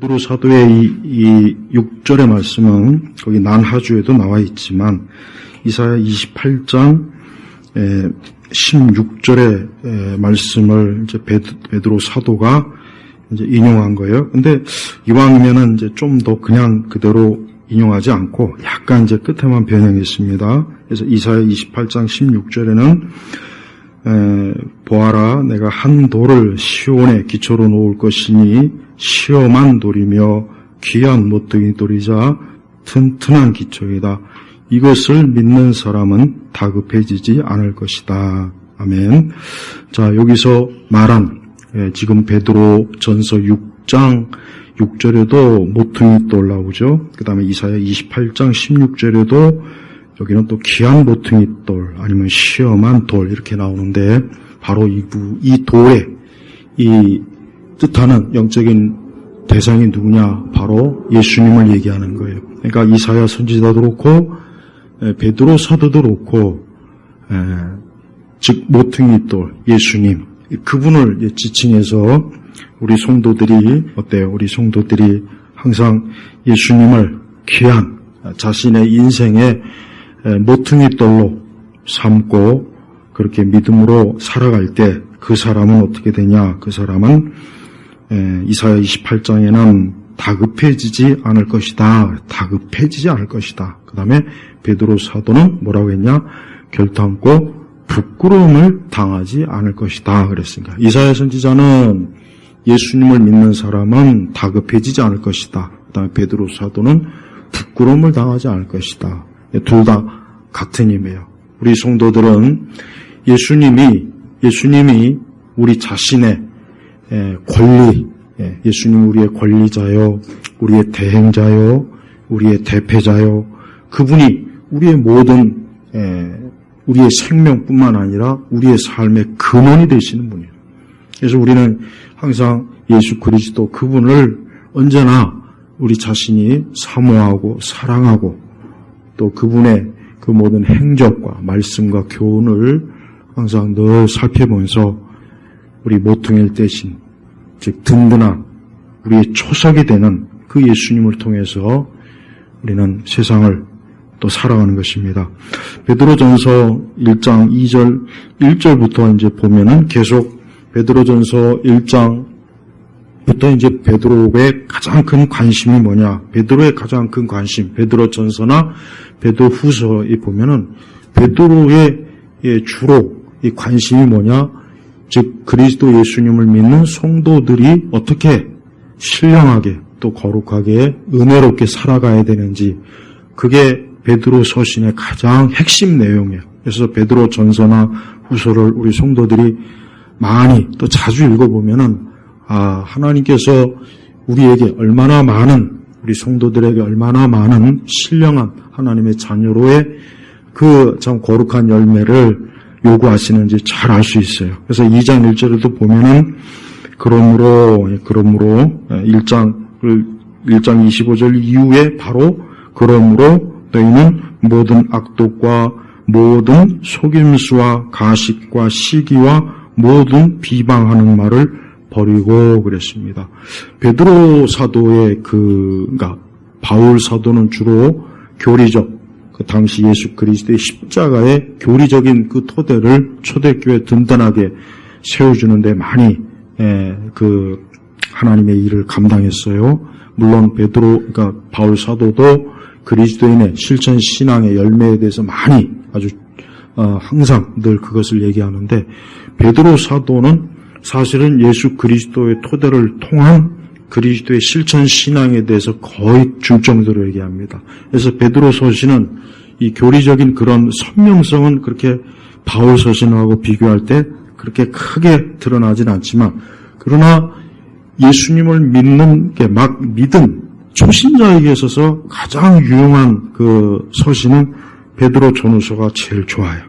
베드로 사도의 이 6절의 말씀은 거기 난하주에도 나와 있지만 이사야 28장 16절의 말씀을 이제 베드로 사도가 이제 인용한 거예요. 근데 이왕이면은 이제 좀 더 그냥 그대로 인용하지 않고 약간 이제 끝에만 변형했습니다. 그래서 이사야 28장 16절에는 보아라 내가 한 돌을 시온의 기초로 놓을 것이니 시험한 돌이며 귀한 모퉁이 돌이자 튼튼한 기초이다. 이것을 믿는 사람은 다급해지지 않을 것이다. 아멘. 자, 여기서 말한 지금 베드로 전서 6장 6절에도 모퉁이 돌 나오죠. 그 다음에 이사야 28장 16절에도 여기는 또 귀한 모퉁이 돌 아니면 시험한 돌 이렇게 나오는데 바로 이 돌의 이 뜻하는 영적인 대상이 누구냐? 바로 예수님을 얘기하는 거예요. 그러니까 이사야 선지자도 그렇고 베드로 사도도 그렇고 즉 모퉁이 돌 예수님 그분을 지칭해서 우리 성도들이 어때요? 우리 성도들이 항상 예수님을 귀한 자신의 인생의 모퉁이 돌로 삼고 그렇게 믿음으로 살아갈 때 그 사람은 어떻게 되냐? 그 사람은 이사야 28장에는 다급해지지 않을 것이다. 다급해지지 않을 것이다. 그 다음에 베드로 사도는 뭐라고 했냐? 결탄코 부끄러움을 당하지 않을 것이다. 그랬으니까 이사야 선지자는 예수님을 믿는 사람은 다급해지지 않을 것이다. 그 다음에 베드로 사도는 부끄러움을 당하지 않을 것이다. 둘 다 같은 의미예요. 우리 성도들은 예수님이 우리 자신의 권리, 예수님 우리의 권리자요, 우리의 대행자요, 우리의 대표자요, 그분이 우리의 모든 우리의 생명뿐만 아니라 우리의 삶의 근원이 되시는 분이에요. 그래서 우리는 항상 예수 그리스도 그분을 언제나 우리 자신이 사모하고 사랑하고 또 그분의 그 모든 행적과 말씀과 교훈을 항상 늘 살펴보면서 우리 모퉁이를 떼신 즉 든든한 우리의 초석이 되는 그 예수님을 통해서 우리는 세상을 또 살아가는 것입니다. 베드로전서 1장 2절 1절부터 이제 보면은 계속 베드로전서 1장부터 이제 베드로의 가장 큰 관심이 뭐냐? 베드로의 가장 큰 관심, 베드로전서나 베드로후서에 보면은 베드로의 주로 이 관심이 뭐냐? 즉 그리스도 예수님을 믿는 성도들이 어떻게 신령하게 또 거룩하게 은혜롭게 살아가야 되는지 그게 베드로 서신의 가장 핵심 내용이에요. 그래서 베드로 전서나 후서를 우리 성도들이 많이 또 자주 읽어보면은 하나님께서 우리에게 얼마나 많은 우리 성도들에게 얼마나 많은 신령한 하나님의 자녀로의 그 참 거룩한 열매를 요구하시는지 잘 알 수 있어요. 그래서 2장 1절에도 보면은 그러므로 1장 25절 이후에 바로 그러므로 너희는 모든 악독과 모든 속임수와 가식과 시기와 모든 비방하는 말을 버리고 그랬습니다. 베드로 사도의 그러니까 바울 사도는 주로 교리적 그 당시 예수 그리스도의 십자가의 교리적인 그 토대를 초대교회 든든하게 세워주는데 많이 그 하나님의 일을 감당했어요. 물론 그러니까 바울 사도도 그리스도인의 실천 신앙의 열매에 대해서 많이 아주 항상 늘 그것을 얘기하는데 베드로 사도는 사실은 예수 그리스도의 토대를 통한 그리스도의 실천 신앙에 대해서 거의 중점적으로 얘기합니다. 그래서 베드로 서신은 이 교리적인 그런 선명성은 그렇게 바울 서신하고 비교할 때 그렇게 크게 드러나진 않지만 그러나 예수님을 믿는 게 막 믿은 초신자에게 있어서 가장 유용한 그 서신은 베드로 전후서가 제일 좋아요.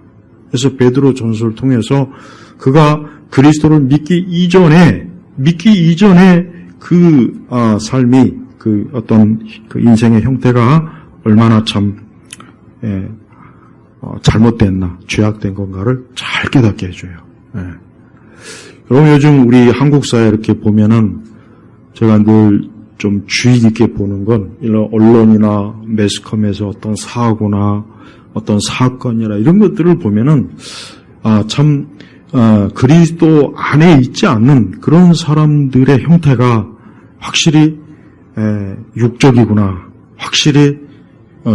그래서 베드로 전서를 통해서 그가 그리스도를 믿기 이전에 그 삶이 그 어떤 그 인생의 형태가 얼마나 참 잘못됐나 죄악된 건가를 잘 깨닫게 해줘요. 여러분 요즘 우리 한국 사회 이렇게 보면은 제가 늘 좀 주의 깊게 보는 건 이런 언론이나 매스컴에서 어떤 사고나 어떤 사건이나 이런 것들을 보면은 그리스도 안에 있지 않는 그런 사람들의 형태가 확실히 육적이구나, 확실히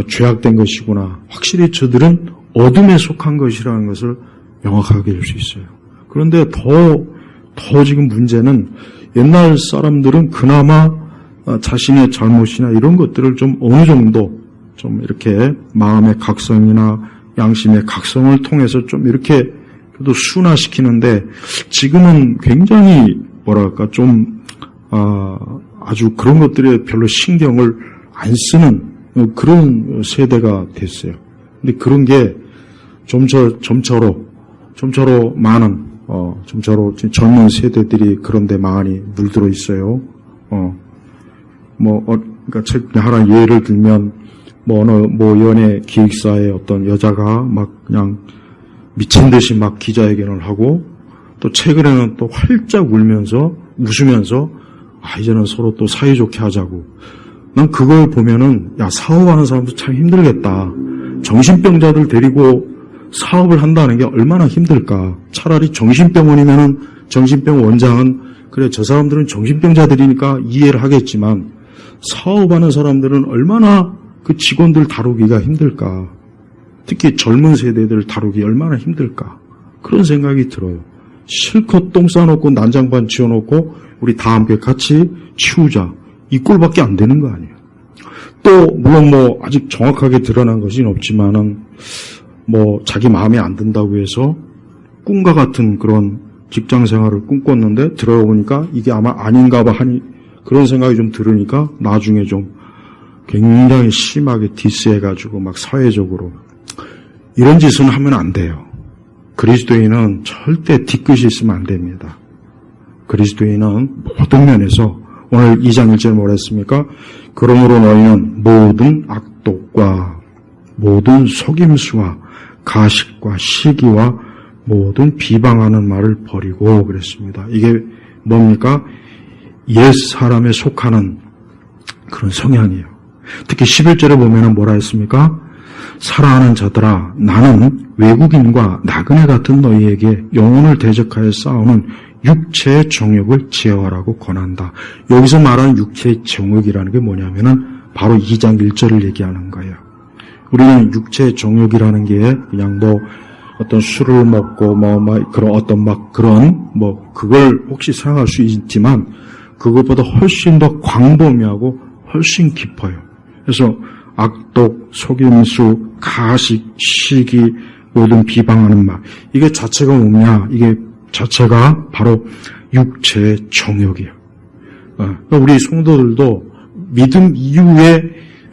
죄악된 것이구나, 확실히 저들은 어둠에 속한 것이라는 것을 명확하게 알 수 있어요. 그런데 더 지금 문제는 옛날 사람들은 그나마 자신의 잘못이나 이런 것들을 좀 어느 정도 좀 이렇게 마음의 각성이나 양심의 각성을 통해서 좀 이렇게 그래도 순화시키는데, 지금은 굉장히 좀 아주 그런 것들에 별로 신경을 안 쓰는 그런 세대가 됐어요. 근데 그런 게 점차로 많은 젊은 세대들이 그런데 많이 물들어 있어요. 그러니까 하나 예를 들면 연예 기획사의 어떤 여자가 막 그냥 미친 듯이 막 기자회견을 하고, 또 최근에는 또 활짝 웃으면서 이제는 서로 또 사이좋게 하자고. 난 그걸 보면은 사업하는 사람도 참 힘들겠다. 정신병자들 데리고 사업을 한다는 게 얼마나 힘들까. 차라리 정신병원이면은 정신병 원장은 그래 저 사람들은 정신병자들이니까 이해를 하겠지만, 사업하는 사람들은 얼마나 그 직원들 다루기가 힘들까. 특히 젊은 세대들 다루기 얼마나 힘들까. 그런 생각이 들어요. 실컷 똥 싸놓고 난장판 치워놓고 우리 다 함께 같이 치우자. 이 꼴밖에 안 되는 거 아니에요. 또 물론 아직 정확하게 드러난 것은 없지만은 자기 마음에 안 든다고 해서 꿈과 같은 그런 직장 생활을 꿈꿨는데 들어보니까 이게 아마 아닌가 봐 하니 그런 생각이 좀 들으니까 나중에 좀 굉장히 심하게 디스해가지고 막 사회적으로 이런 짓은 하면 안 돼요. 그리스도인은 절대 뒤끝이 있으면 안 됩니다. 그리스도인은 모든 면에서 오늘 2장 1절에 뭐라 했습니까? 그러므로 너희는 모든 악독과 모든 속임수와 가식과 시기와 모든 비방하는 말을 버리고 그랬습니다. 이게 뭡니까? 옛 사람에 속하는 그런 성향이에요. 특히 11절에 보면은 뭐라 했습니까? 사랑하는 자들아, 나는 외국인과 나그네 같은 너희에게 영혼을 대적하여 싸우는 육체의 정욕을 제어하라고 권한다. 여기서 말하는 육체의 정욕이라는 게 뭐냐면은 바로 2장 1절을 얘기하는 거예요. 우리는 육체의 정욕이라는 게 그냥 어떤 술을 먹고 그걸 혹시 생각할 수 있지만 그것보다 훨씬 더 광범위하고 훨씬 깊어요. 그래서 악독, 속임수, 가식, 시기, 모든 비방하는 말. 이게 자체가 뭐냐? 이게 자체가 바로 육체의 정욕이에요. 그러니까 우리 성도들도 믿음 이후에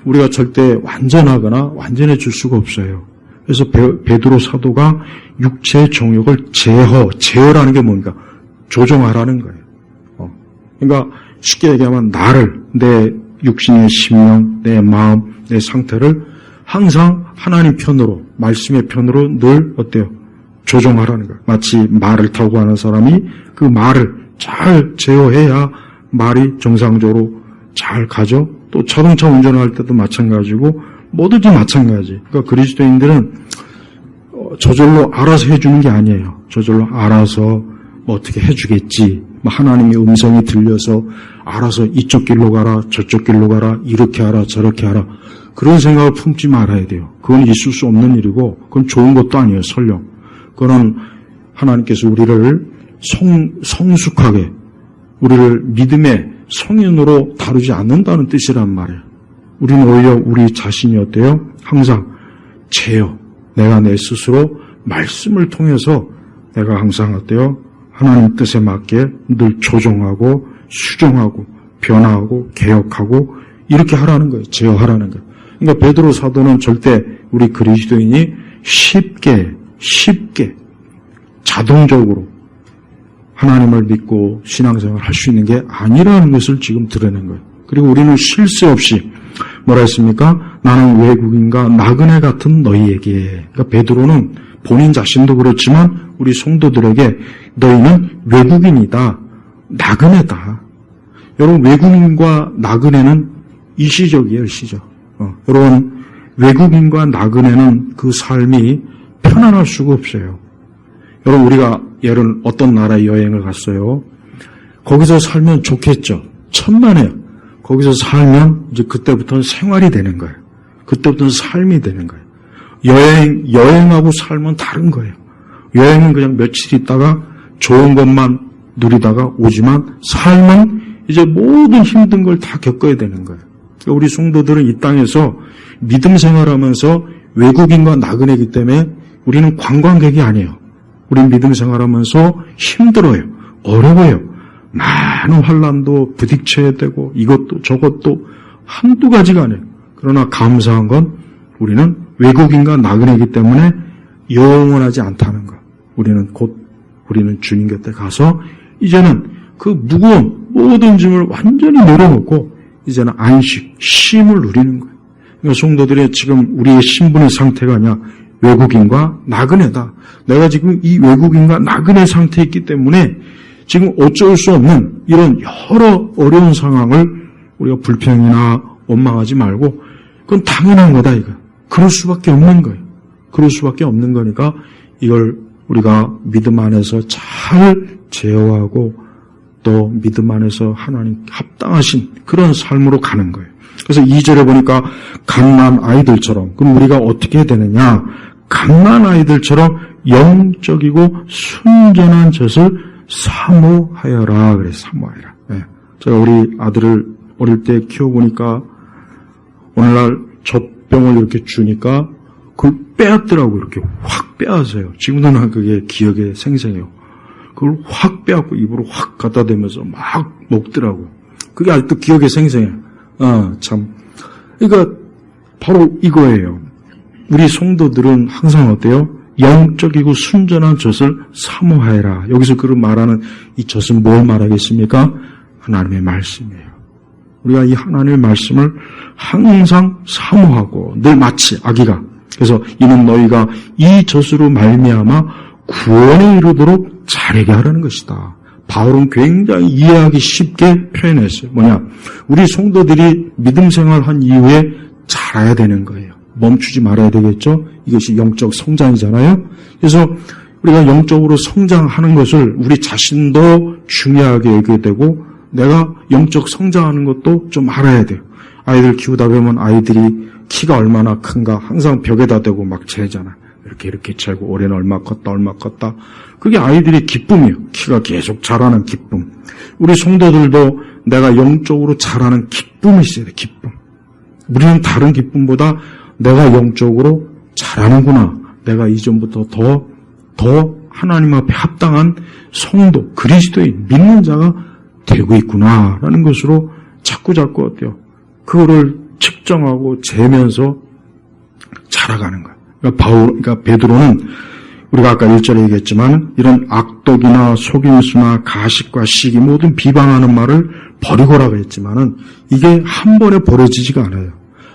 우리가 절대 완전하거나 완전해질 수가 없어요. 그래서 베드로 사도가 육체의 정욕을 제어라는 게 뭡니까? 조정하라는 거예요. 그러니까 쉽게 얘기하면 내 육신의 심령, 내 마음, 내 상태를 항상 하나님 편으로, 말씀의 편으로 늘 조정하라는 거예요. 마치 말을 타고 가는 사람이 그 말을 잘 제어해야 말이 정상적으로 잘 가죠. 또 자동차 운전할 때도 마찬가지고 뭐든지 마찬가지. 그러니까 그리스도인들은 저절로 알아서 해주는 게 아니에요. 저절로 알아서 어떻게 해주겠지. 하나님의 음성이 들려서 알아서 이쪽 길로 가라, 저쪽 길로 가라, 이렇게 하라, 저렇게 하라. 그런 생각을 품지 말아야 돼요. 그건 있을 수 없는 일이고 그건 좋은 것도 아니에요. 설령. 그거는 하나님께서 우리를 성숙하게 우리를 믿음의 성인으로 다루지 않는다는 뜻이란 말이에요. 우리는 오히려 우리 자신이 항상 내가 내 스스로 말씀을 통해서 내가 항상 하나님 뜻에 맞게 늘 조정하고 수정하고 변화하고 개혁하고 이렇게 하라는 거예요. 제어하라는 거예요. 그러니까 베드로 사도는 절대 우리 그리스도인이 쉽게 자동적으로 하나님을 믿고 신앙생활을 할 수 있는 게 아니라는 것을 지금 드러낸 거예요. 그리고 우리는 쉴 새 없이 뭐라 했습니까? 나는 외국인과 나그네 같은 너희에게. 그러니까 베드로는 본인 자신도 그렇지만 우리 성도들에게 너희는 외국인이다. 나그네다. 여러분, 외국인과 나그네는 일시적이에요, 일시적. 여러분, 외국인과 나그네는 그 삶이 편안할 수가 없어요. 여러분, 우리가 예를 어떤 나라에 여행을 갔어요. 거기서 살면 좋겠죠. 천만에요. 거기서 살면 이제 그때부터는 생활이 되는 거예요. 그때부터는 삶이 되는 거예요. 여행하고 삶은 다른 거예요. 여행은 그냥 며칠 있다가 좋은 것만 누리다가 오지만 삶은 이제 모든 힘든 걸 다 겪어야 되는 거예요. 우리 성도들은 이 땅에서 믿음 생활하면서 외국인과 나그네이기 때문에 우리는 관광객이 아니에요. 우리 믿음 생활하면서 힘들어요. 어려워요. 많은 환난도 부딪혀야 되고 이것도 저것도 한두 가지가 아니에요. 그러나 감사한 건 우리는 외국인과 나그네이기 때문에 영원하지 않다는 것. 우리는 주님 곁에 가서 이제는 그 무거운 모든 짐을 완전히 내려놓고 이제는 안식, 쉼을 누리는 거예요. 그러니까 성도들의 지금 우리의 신분의 상태가 아니야. 외국인과 나그네다. 내가 지금 이 외국인과 나그네 상태에 있기 때문에 지금 어쩔 수 없는 이런 여러 어려운 상황을 우리가 불평이나 원망하지 말고 그건 당연한 거다 이거. 그럴 수밖에 없는 거예요. 그럴 수밖에 없는 거니까 이걸 우리가 믿음 안에서 잘 제어하고 또 믿음 안에서 하나님 합당하신 그런 삶으로 가는 거예요. 그래서 2절에 보니까 갓난 아이들처럼 그럼 우리가 어떻게 해야 되느냐? 갓난 아이들처럼 영적이고 순전한 젖을 사모하여라. 그래 사모하여라. 네. 제가 우리 아들을 어릴 때 키워보니까 오늘날 젖병을 이렇게 주니까 그걸 빼앗더라고. 이렇게 확 빼앗아요. 지금도 난 그게 기억에 생생해요. 그걸 확 빼앗고 입으로 확 갖다 대면서 막 먹더라고. 그게 아직도 기억에 생생해요. 참. 그러니까 바로 이거예요. 우리 성도들은 항상 어때요? 영적이고 순전한 젖을 사모하여라. 여기서 그런 말하는 이 젖은 뭘 말하겠습니까? 하나님의 말씀이에요. 우리가 이 하나님의 말씀을 항상 사모하고 늘 마치 아기가 그래서 이는 너희가 이 젖으로 말미암아 구원에 이르도록 자라게 하라는 것이다. 바울은 굉장히 이해하기 쉽게 표현했어요. 뭐냐? 우리 성도들이 믿음 생활한 이후에 자라야 되는 거예요. 멈추지 말아야 되겠죠? 이것이 영적 성장이잖아요. 그래서 우리가 영적으로 성장하는 것을 우리 자신도 중요하게 여기게 되고 내가 영적 성장하는 것도 좀 알아야 돼요. 아이들 키우다 보면 아이들이 키가 얼마나 큰가 항상 벽에다 대고 막 재잖아. 이렇게 재고 올해는 얼마 컸다. 그게 아이들의 기쁨이에요. 키가 계속 자라는 기쁨. 우리 성도들도 내가 영적으로 자라는 기쁨이 있어야 돼. 기쁨. 우리는 다른 기쁨보다 내가 영적으로 자라는구나. 내가 이전부터 더 하나님 앞에 합당한 성도, 그리스도인, 믿는 자가 되고 있구나라는 것으로 자꾸 어때요? 그거를 측정하고 재면서 자라가는 거예요. 그러니까 베드로는 우리가 아까 1절에 얘기했지만 이런 악독이나 속임수나 가식과 시기 모든 비방하는 말을 버리고라고 했지만은 이게 한 번에 버려지지가 않아요.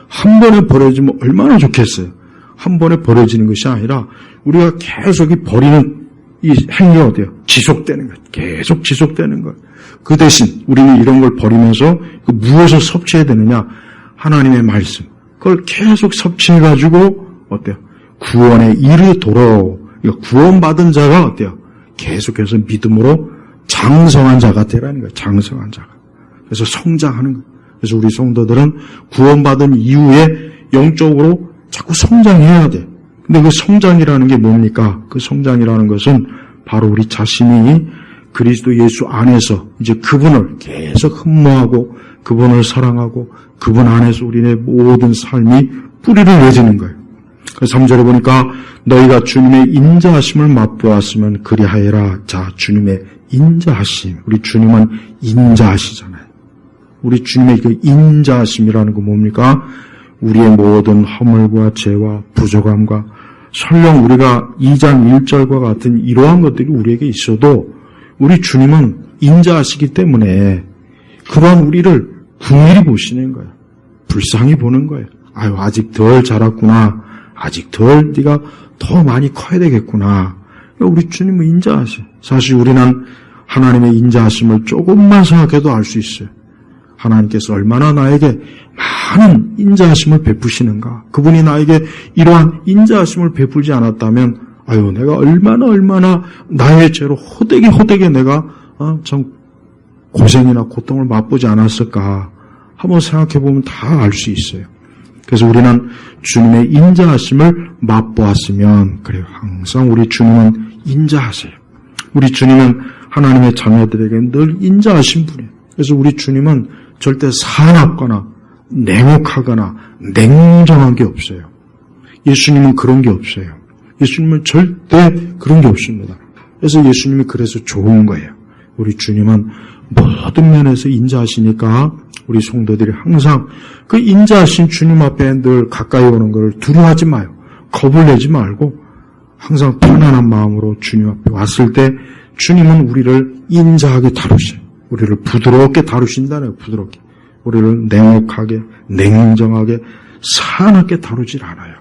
한 번에 버려지면 얼마나 좋겠어요. 한 번에 버려지는 것이 아니라 우리가 계속 이 버리는 이 행위가 어때요? 지속되는 거예요. 계속 지속되는 거예요. 그 대신 우리는 이런 걸 버리면서 무엇을 섭취해야 되느냐? 하나님의 말씀. 그걸 계속 섭취해가지고 어때요? 구원에 이르도록 구원받은 자가 어때요? 계속해서 믿음으로 장성한 자가 되라는 거예요. 장성한 자가. 그래서 성장하는 거예요. 그래서 우리 성도들은 구원받은 이후에 영적으로 자꾸 성장해야 돼. 근데 그 성장이라는 게 뭡니까? 그 성장이라는 것은 바로 우리 자신이 그리스도 예수 안에서 이제 그분을 계속 흠모하고 그분을 사랑하고 그분 안에서 우리의 모든 삶이 뿌리를 내지는 거예요. 그래서 3절에 보니까 너희가 주님의 인자하심을 맛보았으면 그리하여라. 자, 주님의 인자하심. 우리 주님은 인자하시잖아요. 우리 주님의 그 인자하심이라는 건 뭡니까? 우리의 모든 허물과 죄와 부족함과 설령 우리가 2장 1절과 같은 이러한 것들이 우리에게 있어도 우리 주님은 인자하시기 때문에 그러한 우리를 긍휼히 보시는 거예요. 불쌍히 보는 거예요. 아유, 아직 덜 자랐구나. 아직 덜 네가 더 많이 커야 되겠구나. 우리 주님은 인자하셔. 사실 우리는 하나님의 인자하심을 조금만 생각해도 알 수 있어요. 하나님께서 얼마나 나에게 많은 인자하심을 베푸시는가. 그분이 나에게 이러한 인자하심을 베풀지 않았다면 아유 내가 얼마나 나의 죄로 호되게 내가 참 고생이나 고통을 맛보지 않았을까 한번 생각해보면 다 알 수 있어요. 그래서 우리는 주님의 인자하심을 맛보았으면 그래요. 항상 우리 주님은 인자하세요. 우리 주님은 하나님의 자녀들에게 늘 인자하신 분이에요. 그래서 우리 주님은 절대 사납거나 냉혹하거나 냉정한 게 없어요. 예수님은 그런 게 없어요. 예수님은 절대 그런 게 없습니다. 그래서 예수님이 그래서 좋은 거예요. 우리 주님은 모든 면에서 인자하시니까 우리 성도들이 항상 그 인자하신 주님 앞에 늘 가까이 오는 것을 두려워하지 마요. 겁을 내지 말고 항상 편안한 마음으로 주님 앞에 왔을 때 주님은 우리를 인자하게 다루셔요. 우리를 부드럽게 다루신다네요. 부드럽게. 우리를 냉혹하게, 냉정하게, 사납게 다루질 않아요.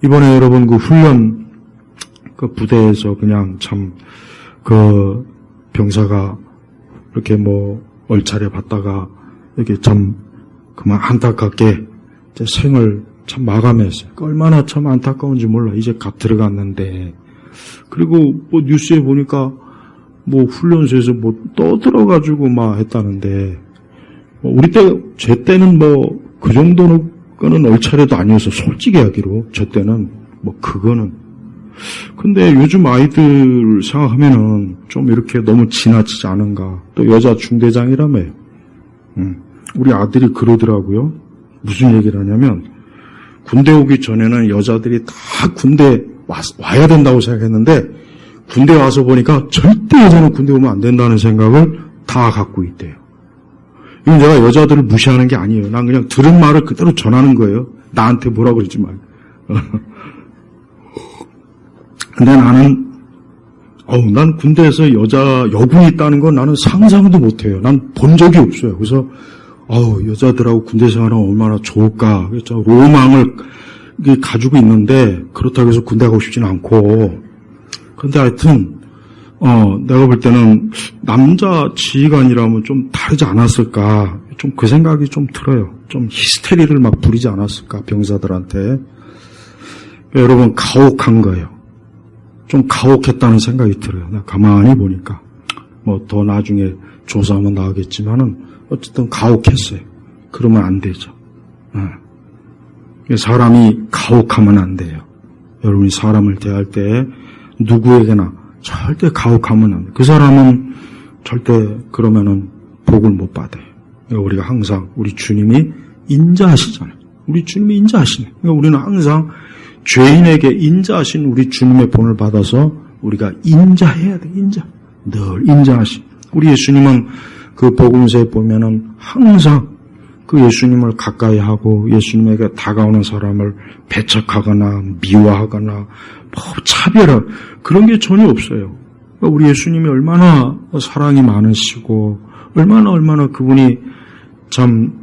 이번에 여러분 그 훈련 그 부대에서 그냥 참 그 병사가 이렇게 뭐 얼차려 받다가 이렇게 참 그만 안타깝게 생을 참 마감했어요. 얼마나 참 안타까운지 몰라. 이제 갓 들어갔는데. 그리고 뭐 뉴스에 보니까 뭐 훈련소에서 뭐 떠들어가지고 막 했다는데, 우리 제 때는 뭐 그 정도는 거는 얼차려도 아니어서 솔직히 하기로, 저 때는 뭐 그거는. 근데 요즘 아이들 생각하면은 좀 이렇게 너무 지나치지 않은가. 또 여자 중대장이라며요. 우리 아들이 그러더라고요. 무슨 얘기를 하냐면, 군대 오기 전에는 여자들이 다 군대 와야 된다고 생각했는데, 군대 와서 보니까 절대 여자는 군대 오면 안 된다는 생각을 다 갖고 있대요. 이건 내가 여자들을 무시하는 게 아니에요. 난 그냥 들은 말을 그대로 전하는 거예요. 나한테 뭐라고 그러지 말고. 근데 나는 군대에서 여군이 있다는 건 나는 상상도 못해요. 난 본 적이 없어요. 그래서 여자들하고 군대 생활하면 얼마나 좋을까. 로망을 가지고 있는데, 그렇다고 해서 군대 가고 싶지는 않고. 근데 하여튼, 내가 볼 때는 남자 지휘관이라면 좀 다르지 않았을까. 좀 그 생각이 좀 들어요. 좀 히스테리를 막 부리지 않았을까, 병사들한테. 여러분, 가혹한 거예요. 좀 가혹했다는 생각이 들어요. 나 가만히 보니까. 뭐 더 나중에 조사하면 나오겠지만은, 어쨌든 가혹했어요. 그러면 안 되죠. 사람이 가혹하면 안 돼요. 여러분이 사람을 대할 때 누구에게나 절대 가혹하면 안 돼요. 그 사람은 절대 그러면은 복을 못 받아요. 그러니까 우리가 항상 우리 주님이 인자하시잖아요. 우리 주님이 인자하시네. 그러니까 우리는 항상 죄인에게 인자하신 우리 주님의 본을 받아서 우리가 인자해야 돼. 늘 인자하신. 우리 예수님은 그 복음서에 보면은 항상 그 예수님을 가까이 하고 예수님에게 다가오는 사람을 배척하거나 미워하거나 뭐 차별할 그런 게 전혀 없어요. 그러니까 우리 예수님이 얼마나 사랑이 많으시고 얼마나 그분이 참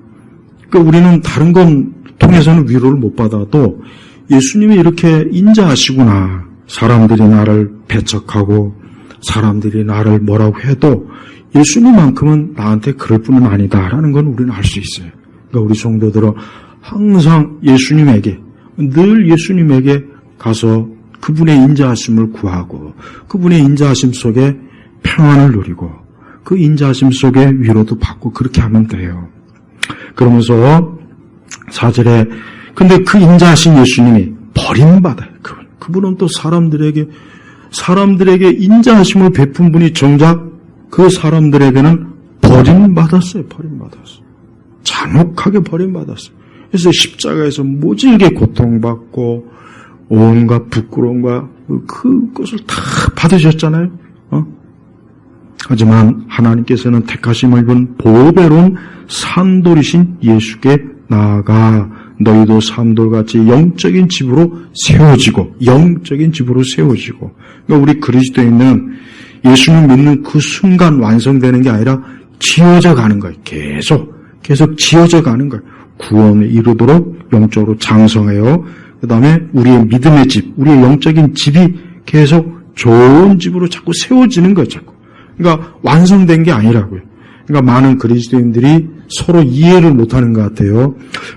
그러니까 우리는 다른 건 통해서는 위로를 못 받아도 예수님이 이렇게 인자하시구나. 사람들이 나를 배척하고 사람들이 나를 뭐라고 해도 예수님만큼은 나한테 그럴 뿐은 아니다라는 건 우리는 알 수 있어요. 그러니까 우리 성도들은 항상 늘 예수님에게 가서 그분의 인자하심을 구하고 그분의 인자하심 속에 평안을 누리고 그 인자하심 속에 위로도 받고 그렇게 하면 돼요. 그러면서 4절에 근데 그 인자하신 예수님이 버림받아요. 그분은 또 사람들에게 인자하심을 베푼 분이 정작 그 사람들에게는 버림받았어요. 잔혹하게 버림받았어요. 그래서 십자가에서 모질게 고통받고 온갖 부끄러움과 그것을 다 받으셨잖아요. 하지만 하나님께서는 택하심을 입은 보배로운 산돌이신 예수께 나아가 너희도 산돌같이 영적인 집으로 세워지고 그러니까 우리 그리스도인은 예수님 믿는 그 순간 완성되는 게 아니라 지어져 가는 거예요. 계속 지어져 가는 거예요. 구원에 이르도록 영적으로 장성해요. 그 다음에 우리의 믿음의 집, 우리의 영적인 집이 계속 좋은 집으로 자꾸 세워지는 거예요. 그러니까 완성된 게 아니라고요. 그러니까 많은 그리스도인들이 서로 이해를 못하는 것 같아요.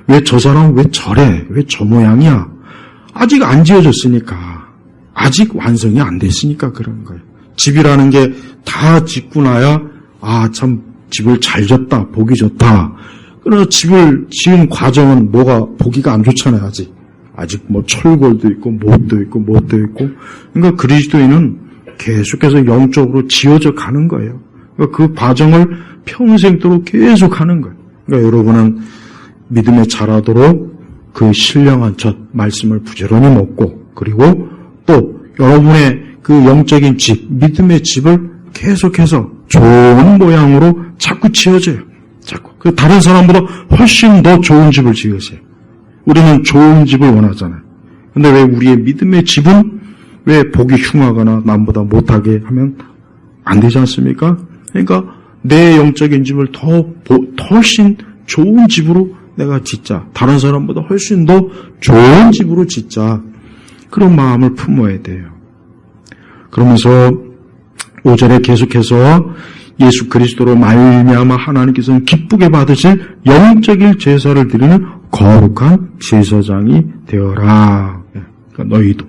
왜 저 사람은 왜 저래? 왜 저 모양이야? 아직 안 지어졌으니까. 아직 완성이 안 됐으니까 그런 거예요. 집이라는 게 다 짓고 나야 참 집을 잘 졌다, 보기 좋다. 그러나 집을 지은 과정은 뭐가 보기가 안 좋잖아요. 아직 뭐 철골도 있고 못도 있고 그러니까 그리스도인은 계속해서 영적으로 지어져 가는 거예요. 그러니까 그 과정을 평생도록 계속 하는 거예요. 그러니까 여러분은 믿음에 자라도록 그 신령한 첫 말씀을 부지런히 먹고, 그리고 또 여러분의 그 영적인 집, 믿음의 집을 계속해서 좋은 모양으로 자꾸 지어져요. 그 다른 사람보다 훨씬 더 좋은 집을 지으세요. 우리는 좋은 집을 원하잖아요. 근데 왜 우리의 믿음의 집은 왜 보기 흉하거나 남보다 못하게 하면 안 되지 않습니까? 그러니까 내 영적인 집을 훨씬 좋은 집으로 내가 짓자. 다른 사람보다 훨씬 더 좋은 집으로 짓자. 그런 마음을 품어야 돼요. 그러면서 5절에 계속해서 예수 그리스도로 말미암아 하나님께서는 기쁘게 받으실 영적인 제사를 드리는 거룩한 제사장이 되어라. 그러니까 너희도.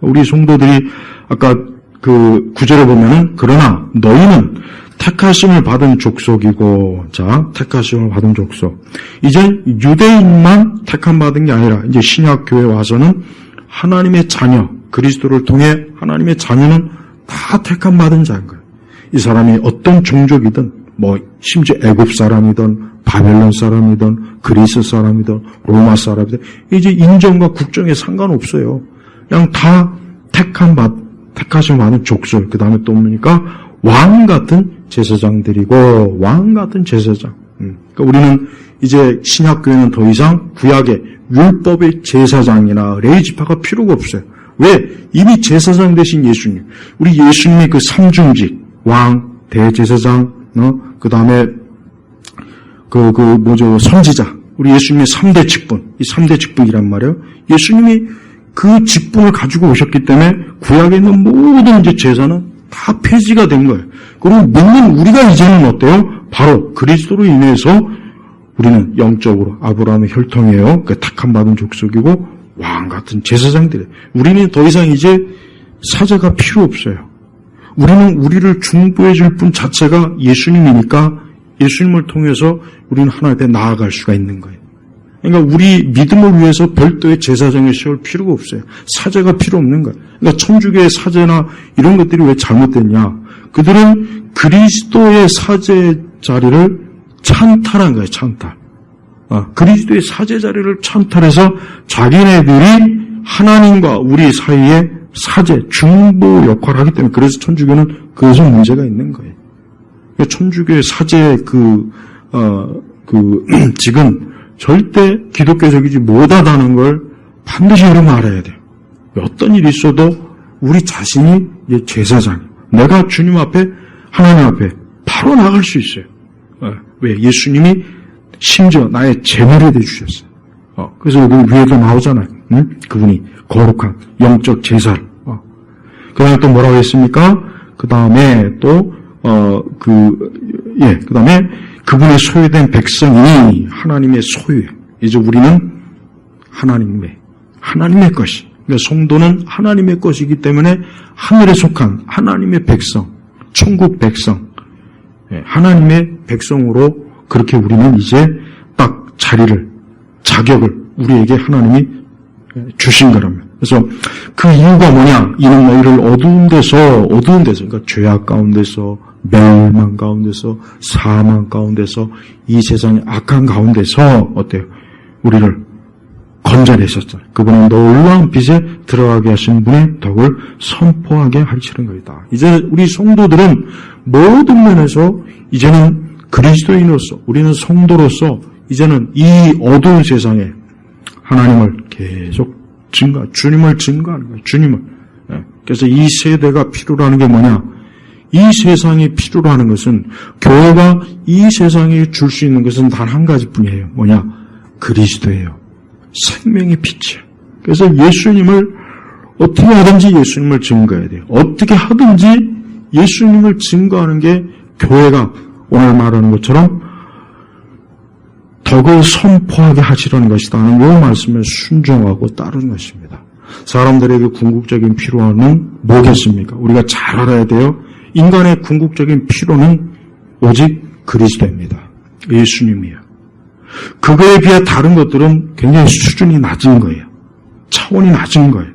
우리 성도들이 아까 그 9절에 보면은 그러나 너희는 택하심을 받은 족속이고, 자, 택하심을 받은 족속. 이제 유대인만 택함 받은 게 아니라 이제 신약교회 와서는 하나님의 자녀, 그리스도를 통해 하나님의 자녀는 다 택함 받은 자인 거예요. 이 사람이 어떤 종족이든, 심지어 애굽 사람이든, 바벨론 사람이든, 그리스 사람이든, 로마 사람이든, 이제 인종과 국정에 상관없어요. 그냥 다 택하심 받은 족속. 그 다음에 또 뭡니까? 왕 같은 제사장들이고, 왕 같은 제사장. 그러니까 우리는 이제 신약교회는 더 이상 구약의 율법의 제사장이나 레위지파가 필요가 없어요. 왜? 이미 제사장 되신 예수님. 우리 예수님의 그 삼중직, 왕, 대제사장, 그 다음에 선지자. 우리 예수님의 3대 직분. 이 3대 직분이란 말이에요. 예수님이 그 직분을 가지고 오셨기 때문에 구약에 있는 모든 이제 제사는 다 폐지가 된 거예요. 그리고 믿는 우리가 이제는 어때요? 바로 그리스도로 인해서 우리는 영적으로 아브라함의 혈통이에요. 그 택함 받은 족속이고 왕 같은 제사장들이에요. 우리는 더 이상 이제 사제가 필요 없어요. 우리는 우리를 중보해 줄 분 자체가 예수님이니까 예수님을 통해서 우리는 하나님 앞에 나아갈 수가 있는 거예요. 그러니까 우리 믿음을 위해서 별도의 제사장을 세울 필요가 없어요. 사제가 필요 없는 거예요. 그러니까 천주교의 사제나 이런 것들이 왜 잘못됐냐. 그들은 그리스도의 사제 자리를 찬탈한 거예요. 찬탈. 그리스도의 사제 자리를 찬탈해서 자기네들이 하나님과 우리 사이에 사제, 중보 역할을 하기 때문에 그래서 천주교는 그것은 문제가 있는 거예요. 그러니까 천주교의 사제 직은 절대 기독교적이지 못하다는 걸 반드시 여러분 알아야 돼요. 어떤 일이 있어도 우리 자신이 제사장, 내가 주님 앞에, 하나님 앞에 바로 나갈 수 있어요. 왜? 예수님이 심지어 나의 제물이 되주셨어요. 그래서 여기 위에도 나오잖아요. 응? 그분이 거룩한 영적 제사를. 그 다음에 또 뭐라고 했습니까? 그 다음에 또, 그 다음에 그분의 소유된 백성이 하나님의 소유예요. 이제 우리는 하나님의 것이. 그러니까 성도는 하나님의 것이기 때문에 하늘에 속한 하나님의 백성, 천국 백성, 하나님의 백성으로 그렇게 우리는 이제 딱 자격을 우리에게 하나님이 주신 거라면. 그래서 그 이유가 뭐냐? 이는 너희를 어두운 데서, 그러니까 죄악 가운데서, 멸망 가운데서, 사망 가운데서, 이 세상의 악한 가운데서, 어때요? 우리를 건져내셨잖아요. 그분은 놀라운 빛에 들어가게 하신 분의 덕을 선포하게 하시는 것이다. 이제 우리 성도들은 모든 면에서 이제는 그리스도인으로서, 우리는 성도로서 이제는 이 어두운 세상에 하나님을 계속 주님을 증거하는 거예요. 주님을. 그래서 이 세대가 필요로 하는 게 뭐냐? 이 세상이 필요로 하는 것은, 교회가 이 세상에 줄 수 있는 것은 단 한 가지뿐이에요. 뭐냐? 그리스도예요. 생명의 빛이에요. 그래서 예수님을 어떻게 하든지 예수님을 증거해야 돼요. 어떻게 하든지 예수님을 증거하는 게 교회가 오늘 말하는 것처럼 덕을 선포하게 하시려는 것이다 하는 이 말씀에 순종하고 따르는 것입니다. 사람들에게 궁극적인 필요는 뭐겠습니까? 우리가 잘 알아야 돼요. 인간의 궁극적인 필요는 오직 그리스도입니다. 예수님이에요. 그거에 비해 다른 것들은 굉장히 수준이 낮은 거예요. 차원이 낮은 거예요.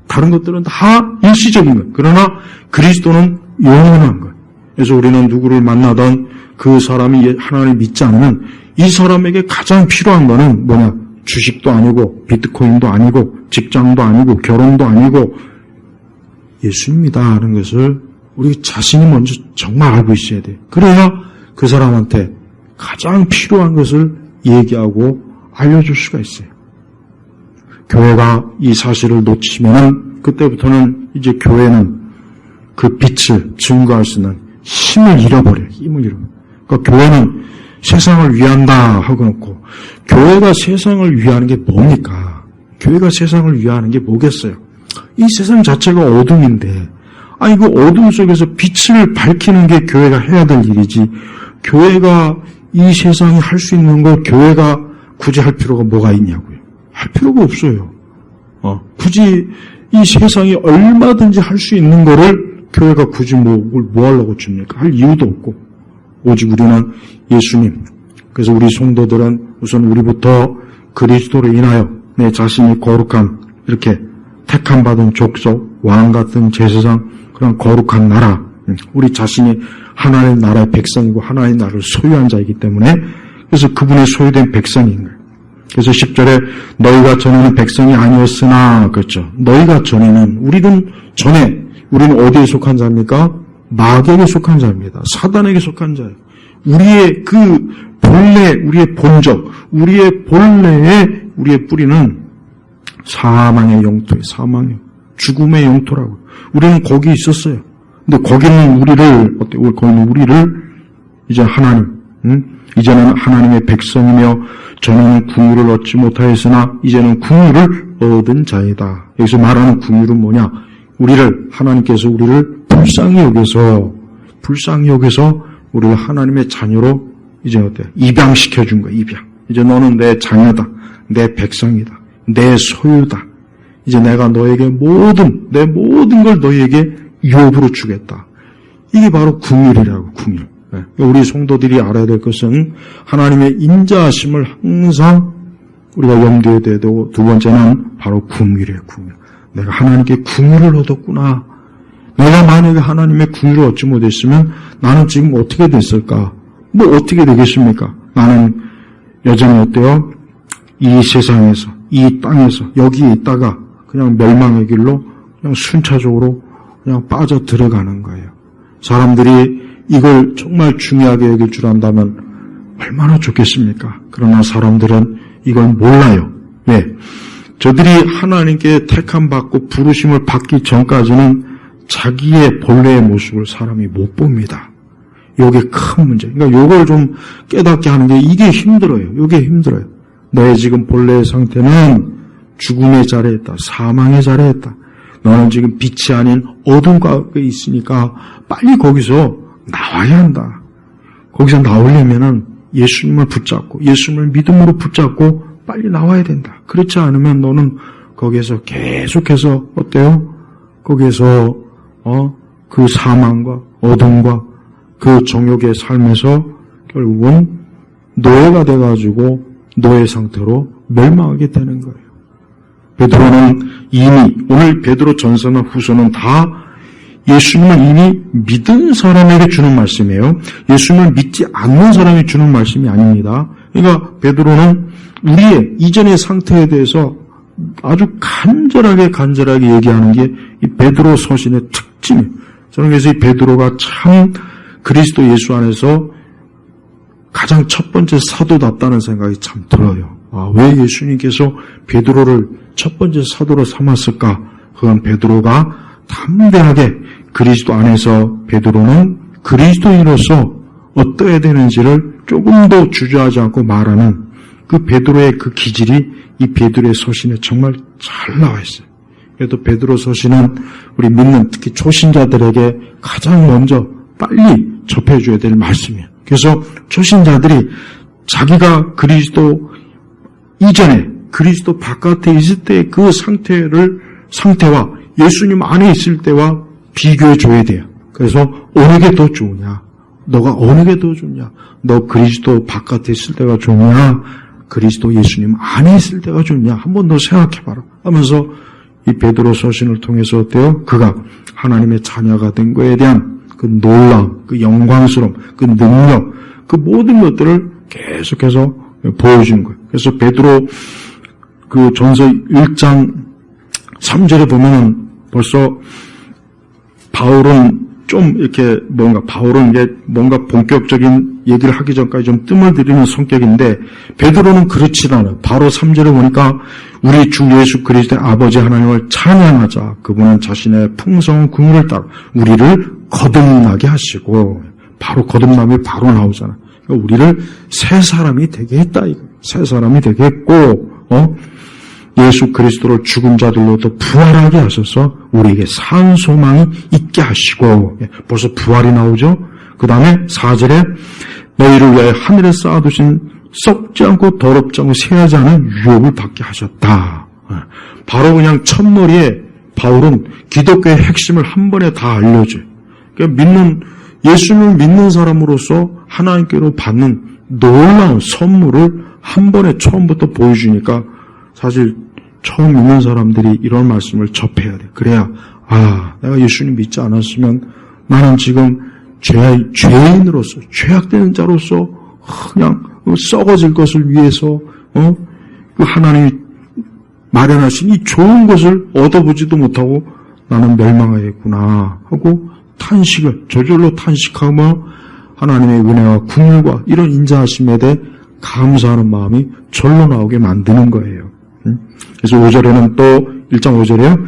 다른 것들은 다 일시적인 거예요. 그러나 그리스도는 영원한 거예요. 그래서 우리는 누구를 만나던 그 사람이 하나님을 믿지 않으면 이 사람에게 가장 필요한 거는 뭐냐? 주식도 아니고 비트코인도 아니고 직장도 아니고 결혼도 아니고 예수입니다 하는 것을 우리 자신이 먼저 정말 알고 있어야 돼요. 그래야 그 사람한테 가장 필요한 것을 얘기하고 알려줄 수가 있어요. 교회가 이 사실을 놓치면 그때부터는 이제 교회는 그 빛을 증거할 수 있는 힘을 잃어버려요. 그러니까 교회는 세상을 위한다 하고 놓고 교회가 세상을 위하는 게 뭡니까? 교회가 세상을 위하는 게 뭐겠어요? 이 세상 자체가 어둠인데 그 어둠 속에서 빛을 밝히는 게 교회가 해야 될 일이지 교회가 이 세상이 할 수 있는 걸 교회가 굳이 할 필요가 뭐가 있냐고요. 할 필요가 없어요. 굳이 이 세상이 얼마든지 할 수 있는 거를 교회가 굳이 뭐 하려고 줍니까? 할 이유도 없고 오직 우리는 예수님. 그래서 우리 성도들은 우선 우리부터 그리스도로 인하여 내 자신이 거룩한 이렇게 택함 받은 족속, 왕 같은 제사장 그런 거룩한 나라 우리 자신이 하나님 나라의 백성이고 하나님 나라를 소유한 자이기 때문에 그래서 그분의 소유된 백성인 거예요. 그래서 10절에 너희가 전에는 백성이 아니었으나 그렇죠. 너희가 전에는 우리는 어디에 속한 자입니까? 마귀에게 속한 자입니다. 사단에게 속한 자예요. 우리의 그 본래, 우리의 본적, 우리의 본래의 우리의 뿌리는 사망의 영토예요. 사망의 죽음의 영토라고. 우리는 거기 있었어요. 근데 거기는 거기는 우리를 이제 하나님, 이제는 하나님의 백성이며 전에는 궁유를 얻지 못하였으나 이제는 궁유를 얻은 자이다. 여기서 말하는 궁유는 뭐냐? 하나님께서 우리를 불쌍히 여겨서 우리를 하나님의 자녀로 이제 입양시켜 준 거야, 입양. 이제 너는 내 자녀다. 내 백성이다. 내 소유다. 이제 내가 너에게 내 모든 걸 너에게 유업으로 주겠다. 이게 바로 궁율이라고, 궁율. 우리 성도들이 알아야 될 것은 하나님의 인자하심을 항상 우리가 염두에 둬야 되고 두 번째는 바로 궁율이에요, 궁율. 내가 하나님께 궁율을 얻었구나. 내가 만약에 하나님의 궁율을 얻지 못했으면 나는 지금 어떻게 됐을까? 어떻게 되겠습니까? 나는 여전히 어때요? 이 세상에서, 이 땅에서, 여기에 있다가 그냥 멸망의 길로 그냥 순차적으로 그냥 빠져 들어가는 거예요. 사람들이 이걸 정말 중요하게 여길 줄 안다면 얼마나 좋겠습니까? 그러나 사람들은 이걸 몰라요. 왜? 저들이 하나님께 택함받고 부르심을 받기 전까지는 자기의 본래의 모습을 사람이 못 봅니다. 이게 큰 문제. 그러니까 이걸 좀 깨닫게 하는 게 이게 힘들어요. 이게 힘들어요. 너의 지금 본래의 상태는 죽음의 자리에 있다. 사망의 자리에 있다. 너는 지금 빛이 아닌 어둠 가운데 있으니까 빨리 거기서 나와야 한다. 거기서 나오려면은 예수님을 붙잡고 예수님을 믿음으로 붙잡고 빨리 나와야 된다. 그렇지 않으면 너는 거기에서 계속해서 어때요? 거기에서 그 사망과 어둠과 그 정욕의 삶에서 결국은 노예가 돼가지고 노예 상태로 멸망하게 되는 거예요. 베드로는 이미 오늘 베드로 전서나 후서는 다 예수님을 이미 믿은 사람에게 주는 말씀이에요. 예수님을 믿지 않는 사람이 주는 말씀이 아닙니다. 그러니까 베드로는 우리의 이전의 상태에 대해서 아주 간절하게 얘기하는 게 이 베드로 서신의 특징이에요. 저는 그래서 이 베드로가 참 그리스도 예수 안에서 가장 첫 번째 사도답다는 생각이 참 들어요. 왜 예수님께서 베드로를 첫 번째 사도로 삼았을까? 그건 베드로가 담대하게 그리스도 안에서 베드로는 그리스도인으로서 어떠해야 되는지를 조금도 주저하지 않고 말하는 그 베드로의 그 기질이 이 베드로의 서신에 정말 잘 나와 있어요. 그래도 베드로 서신은 우리 믿는 특히 초신자들에게 가장 먼저 빨리 접해줘야 될 말씀이에요. 그래서 초신자들이 자기가 그리스도 이전에 그리스도 바깥에 있을 때 그 상태와 예수님 안에 있을 때와 비교해 줘야 돼요. 그래서 어느 게 더 좋으냐? 너가 어느 게 더 좋냐? 너 그리스도 바깥에 있을 때가 좋냐? 그리스도 예수님 안에 있을 때가 좋냐? 한번 더 생각해봐라 하면서 이 베드로 서신을 통해서 어때요? 그가 하나님의 자녀가 된 거에 대한 그 놀라움, 그 영광스러움, 그 능력, 그 모든 것들을 계속해서 보여주는 거예요. 그래서 베드로 그 전서 1장 3절에 보면은 벌써 바울은 좀 이렇게 바울은 이게 뭔가 본격적인 얘기를 하기 전까지 좀 뜸을 들이는 성격인데 베드로는 그렇지 않아요. 바로 3절에 보니까 우리 주 예수 그리스도의 아버지 하나님을 찬양하자. 그분은 자신의 풍성한 긍휼을 따라 우리를 거듭나게 하시고, 바로 거듭남이 바로 나오잖아요. 그러니까 우리를 새 사람이 되게 했다. 새 사람이 되게 했고, 예수 그리스도를 죽은 자들로부터 부활하게 하셔서 우리에게 산 소망이 있게 하시고, 벌써 부활이 나오죠. 그 다음에 4절에 너희를 위하여 하늘에 쌓아두신 썩지 않고 더럽지 않고 새하지 않은 유업을 받게 하셨다. 바로 그냥 첫머리에 바울은 기독교의 핵심을 한 번에 다 알려줘요. 그러니까 예수님을 믿는 사람으로서 하나님께로 받는 놀라운 선물을 한 번에 처음부터 보여주니까 사실 처음 믿는 사람들이 이런 말씀을 접해야 돼. 그래야 내가 예수님 믿지 않았으면 나는 지금 죄인으로서 죄악되는 자로서 그냥 썩어질 것을 위해서 그 하나님이 마련하신 이 좋은 것을 얻어보지도 못하고 나는 멸망하겠구나 하고 저절로 탄식하며 하나님의 은혜와 긍휼과 이런 인자하심에 대해 감사하는 마음이 절로 나오게 만드는 거예요. 그래서 5절에는 또 1장 5절에요.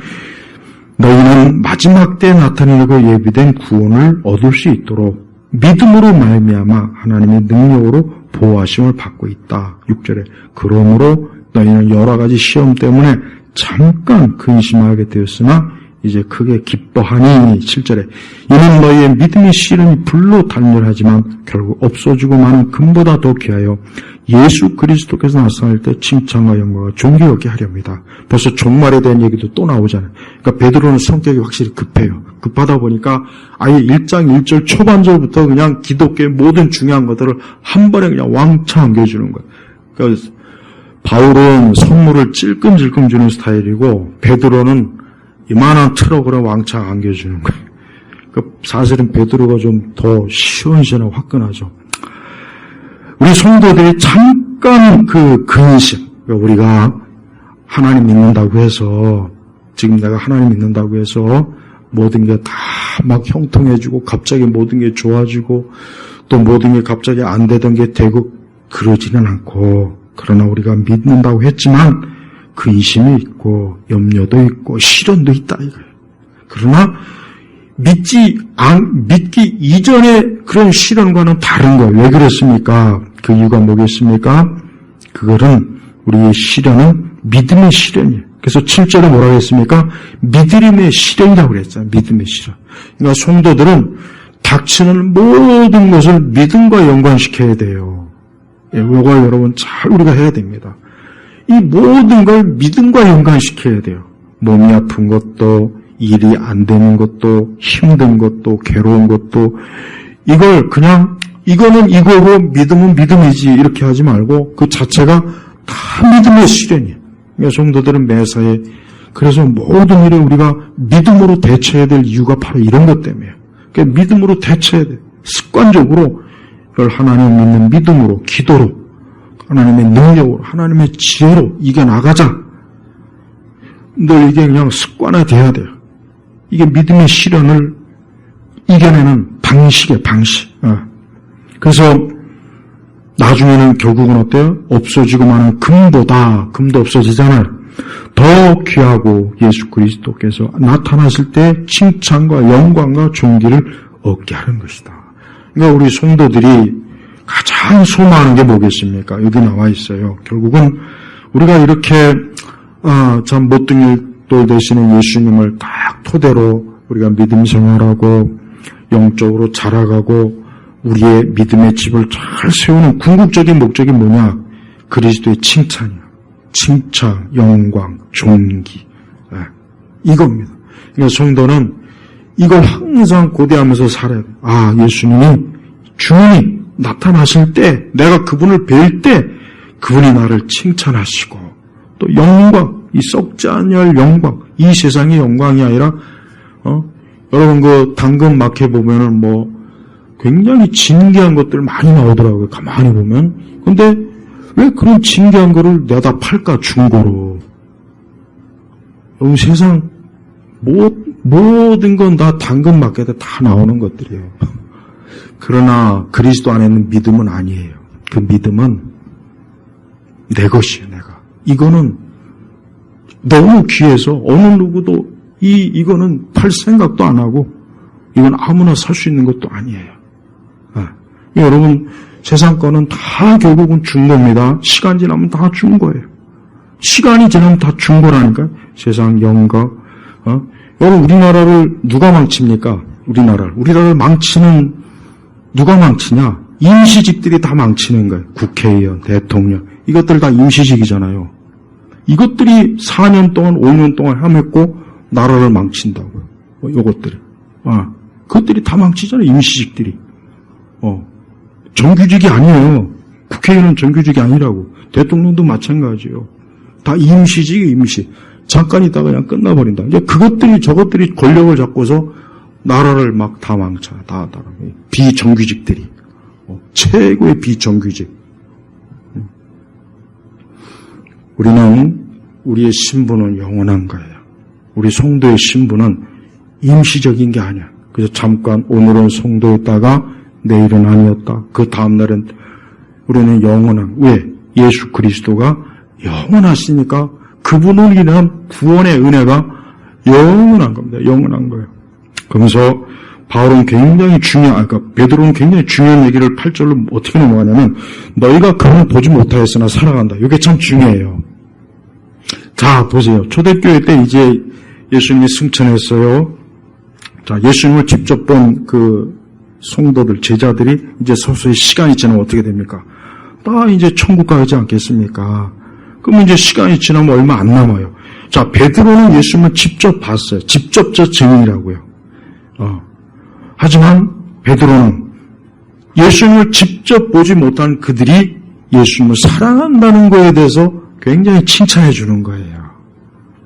너희는 마지막 때에 나타내고 예비된 구원을 얻을 수 있도록 믿음으로 말미암아 하나님의 능력으로 보호하심을 받고 있다. 6절에 그러므로 너희는 여러 가지 시험 때문에 잠깐 근심하게 되었으나 이제 크게 기뻐하니. 7절에 이는 너희의 믿음이 실은 불로 단렬하지만 결국 없어지고 마는 금보다 더 귀하여 예수 그리스도께서 나타날 때 칭찬과 영광과 존귀 얻게 하렵니다. 벌써 종말에 대한 얘기도 또 나오잖아요. 그러니까 베드로는 성격이 확실히 급해요. 급하다 보니까 아예 1장 1절 초반절부터 그냥 기독교의 모든 중요한 것들을 한 번에 그냥 왕창 안겨주는 거예요. 그러니까 바울은 선물을 찔끔찔끔 주는 스타일이고 베드로는 이만한 트럭으로 왕창 안겨주는 거예요. 그러니까 사실은 베드로가 좀 더 시원시원하고 화끈하죠. 우리 성도들이 잠깐 그 근심, 그러니까 우리가 하나님 믿는다고 해서, 지금 내가 하나님 믿는다고 해서 모든 게 다 막 형통해지고 갑자기 모든 게 좋아지고 또 모든 게 갑자기 안 되던 게 되고 그러지는 않고, 그러나 우리가 믿는다고 했지만 근심이 있고 염려도 있고 시련도 있다 이거예요. 그러나 믿기 이전의 그런 시련과는 다른 거예요. 왜 그랬습니까? 그 이유가 뭐겠습니까? 그거는 우리의 시련은 믿음의 시련이에요. 그래서 7절에 뭐라고 했습니까? 믿음의 시련이라고 그랬잖아요. 믿음의 시련. 그러니까 성도들은 닥치는 모든 것을 믿음과 연관시켜야 돼요. 이걸 여러분 잘 우리가 해야 됩니다. 이 모든 걸 믿음과 연관시켜야 돼요. 몸이 아픈 것도, 일이 안 되는 것도, 힘든 것도, 괴로운 것도, 이걸 그냥 이거는 이거고 믿음은 믿음이지 이렇게 하지 말고 그 자체가 다 믿음의 시련이에요. 그러니까 성도들은 매사에 그래서 모든 일에 우리가 믿음으로 대처해야 될 이유가 바로 이런 것 때문이에요. 그러니까 믿음으로 대처해야 돼요. 습관적으로 이걸 하나님 믿는 믿음으로, 기도로, 하나님의 능력으로, 하나님의 지혜로 이겨나가자. 늘 이게 그냥 습관화돼야 돼요. 이게 믿음의 시련을 이겨내는 방식이에요, 방식. 그래서 나중에는 결국은 어때요? 없어지고 마는 금도 없어지잖아요. 더 귀하고 예수 그리스도께서 나타나실 때 칭찬과 영광과 존귀를 얻게 하는 것이다. 그러니까 우리 성도들이 가장 소망하는 게 뭐겠습니까? 여기 나와 있어요. 결국은 우리가 이렇게 참 모퉁이돌 되시는 예수님을 딱 토대로 우리가 믿음 생활하고 영적으로 자라가고 우리의 믿음의 집을 잘 세우는 궁극적인 목적이 뭐냐? 그리스도의 칭찬이야. 칭찬, 영광, 존귀. 이겁니다. 그러니까 성도는 이걸 항상 고대하면서 살아야 돼. 아, 주님이 나타나실 때, 내가 그분을 뵐 때, 그분이 나를 칭찬하시고, 또 영광, 이 썩지 않을 영광, 이 세상의 영광이 아니라, 여러분 그 당근 마켓 보면은 굉장히 진귀한 것들 많이 나오더라고요. 가만히 보면. 근데 왜 그런 진귀한 거를 내다 팔까, 중고로. 여러분 세상 모든 건 다 당근 마켓에 다 나오는 것들이에요. 그러나 그리스도 안에는 믿음은 아니에요. 그 믿음은 내 것이에요, 내가. 이거는 너무 귀해서 어느 누구도 이거는 팔 생각도 안 하고 이건 아무나 살 수 있는 것도 아니에요. 여러분 세상 거는 다 결국은 중고입니다. 시간 지나면 다 중고예요. 시간이 지나면 다 중고라니까요. 세상 영과 여러분 우리나라를 누가 망칩니까? 우리나라를 망치는 누가 망치냐? 임시직들이 다 망치는 거예요. 국회의원, 대통령 이것들 다 임시직이잖아요. 이것들이 4년 동안 5년 동안 헤맸고 나라를 망친다고요. 이것들이 그것들이 다 망치잖아요. 임시직들이. 정규직이 아니에요. 국회의원은 정규직이 아니라고. 대통령도 마찬가지예요. 다 임시. 잠깐 있다가 그냥 끝나버린다. 이제 저것들이 권력을 잡고서 나라를 막 다 망쳐. 다. 비정규직들이. 최고의 비정규직. 우리의 신분은 영원한 거예요. 우리 성도의 신분은 임시적인 게 아니야. 그래서 잠깐 오늘은 성도였다가 내일은 아니었다. 그 다음날은 우리는 영원한. 왜? 예수 그리스도가 영원하시니까 그분을 인한 구원의 은혜가 영원한 겁니다. 영원한 거예요. 그러면서 바울은 굉장히 베드로는 굉장히 중요한 얘기를 8절로 어떻게 넘어가냐면 너희가 그분을 보지 못하였으나 살아간다. 이게 참 중요해요. 자, 보세요. 초대교회 때 이제 예수님이 승천했어요. 자, 예수님을 직접 본 그 성도들, 제자들이 이제 서서히 시간이 지나면 어떻게 됩니까? 다 이제 천국 가지 않겠습니까? 그러면 이제 시간이 지나면 얼마 안 남아요. 자, 베드로는 예수님을 직접 봤어요. 직접적 증인이라고요. 하지만 베드로는 예수님을 직접 보지 못한 그들이 예수님을 사랑한다는 것에 대해서 굉장히 칭찬해 주는 거예요.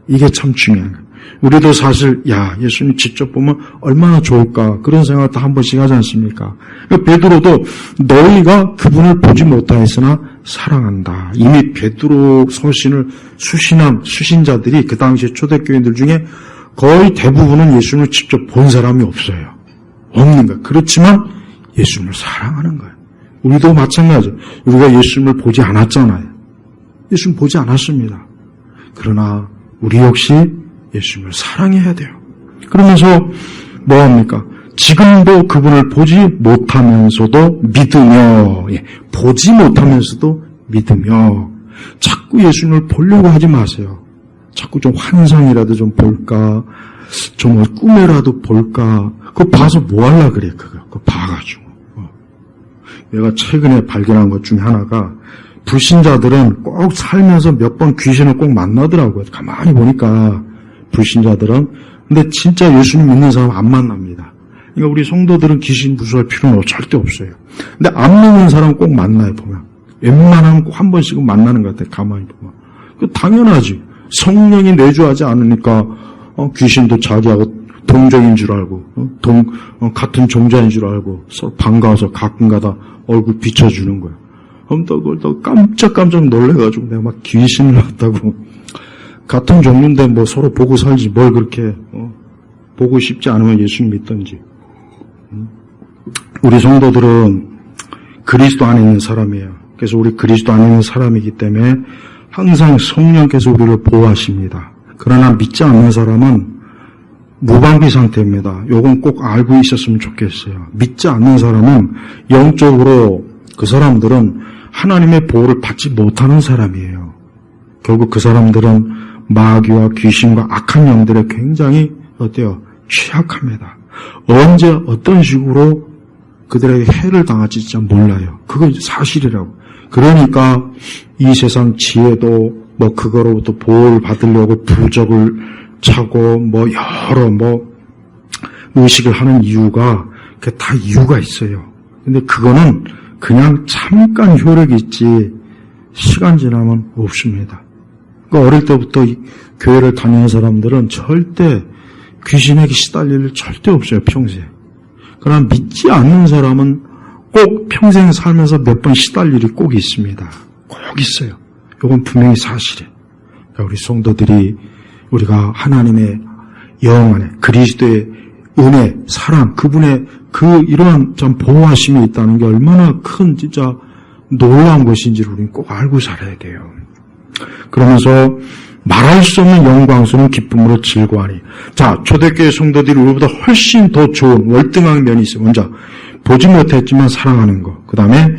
이게 참 중요한 거예요. 우리도 사실 예수님 직접 보면 얼마나 좋을까 그런 생각을 다 한 번씩 하지 않습니까? 그러니까 베드로도 너희가 그분을 보지 못하였으나 사랑한다. 이미 베드로 서신을 수신 자들이 그 당시에 초대교인들 중에 거의 대부분은 예수님을 직접 본 사람이 없어요. 없는 거예요. 그렇지만 예수님을 사랑하는 거예요. 우리도 마찬가지예요. 우리가 예수님을 보지 않았잖아요. 예수님 보지 않았습니다. 그러나 우리 역시 예수님을 사랑해야 돼요. 그러면서 뭐합니까? 지금도 그분을 보지 못하면서도 믿으며, 보지 못하면서도 믿으며, 자꾸 예수님을 보려고 하지 마세요. 자꾸 좀 환상이라도 좀 볼까, 좀 꿈에라도 볼까, 그거 봐서 뭐 하려고 그래, 그거 봐가지고. 내가 최근에 발견한 것 중에 하나가, 불신자들은 꼭 살면서 몇 번 귀신을 꼭 만나더라고요. 가만히 보니까, 불신자들은. 근데 진짜 예수님 믿는 사람 안 만납니다. 그러니까 우리 성도들은 귀신 무서워할 필요는 절대 없어요. 근데 안 믿는 사람은 꼭 만나요, 보면. 웬만하면 꼭 한 번씩은 만나는 것 같아요, 가만히 보면. 그 당연하지. 성령이 내주하지 않으니까, 귀신도 자기하고 동정인 줄 알고, 같은 종자인 줄 알고, 서로 반가워서 가끔 가다 얼굴 비춰주는 거예요. 그걸 또 깜짝 놀래가지고 내가 막 귀신을 봤다고. 같은 종류인데 뭐 서로 보고 살지 뭘 그렇게, 보고 싶지 않으면 예수님 믿던지. 우리 성도들은 그리스도 안에 있는 사람이에요. 그래서 우리 그리스도 안에 있는 사람이기 때문에 항상 성령께서 우리를 보호하십니다. 그러나 믿지 않는 사람은 무방비 상태입니다. 요건 꼭 알고 있었으면 좋겠어요. 믿지 않는 사람은 영적으로 그 사람들은 하나님의 보호를 받지 못하는 사람이에요. 결국 그 사람들은 마귀와 귀신과 악한 영들에 굉장히 취약합니다. 언제 어떤 식으로 그들에게 해를 당할지 진짜 몰라요. 그건 사실이라고. 그러니까 이 세상 지혜도 뭐 그거로부터 보호를 받으려고 부적을 차고 뭐 여러 뭐 의식을 하는 이유가 다 이유가 있어요. 근데 그거는 그냥 잠깐 효력이 있지 시간 지나면 없습니다. 그러니까 어릴 때부터 이 교회를 다니는 사람들은 절대 귀신에게 시달릴 일 절대 없어요. 평생. 그러나 믿지 않는 사람은 꼭 평생 살면서 몇 번 시달릴 일이 꼭 있습니다. 꼭 있어요. 이건 분명히 사실이에요. 그러니까 우리 성도들이 우리가 하나님의 영 안에 그리스도의 은혜, 사랑, 그분의 그 이러한 참 보호하심이 있다는 게 얼마나 큰 진짜 놀라운 것인지를 우리는 꼭 알고 살아야 돼요. 그러면서 말할 수 없는 영광스러운 기쁨으로 즐거워하니. 자, 초대교회 성도들이 우리보다 훨씬 더 좋은 월등한 면이 있어요. 먼저 보지 못했지만 사랑하는 거. 그 다음에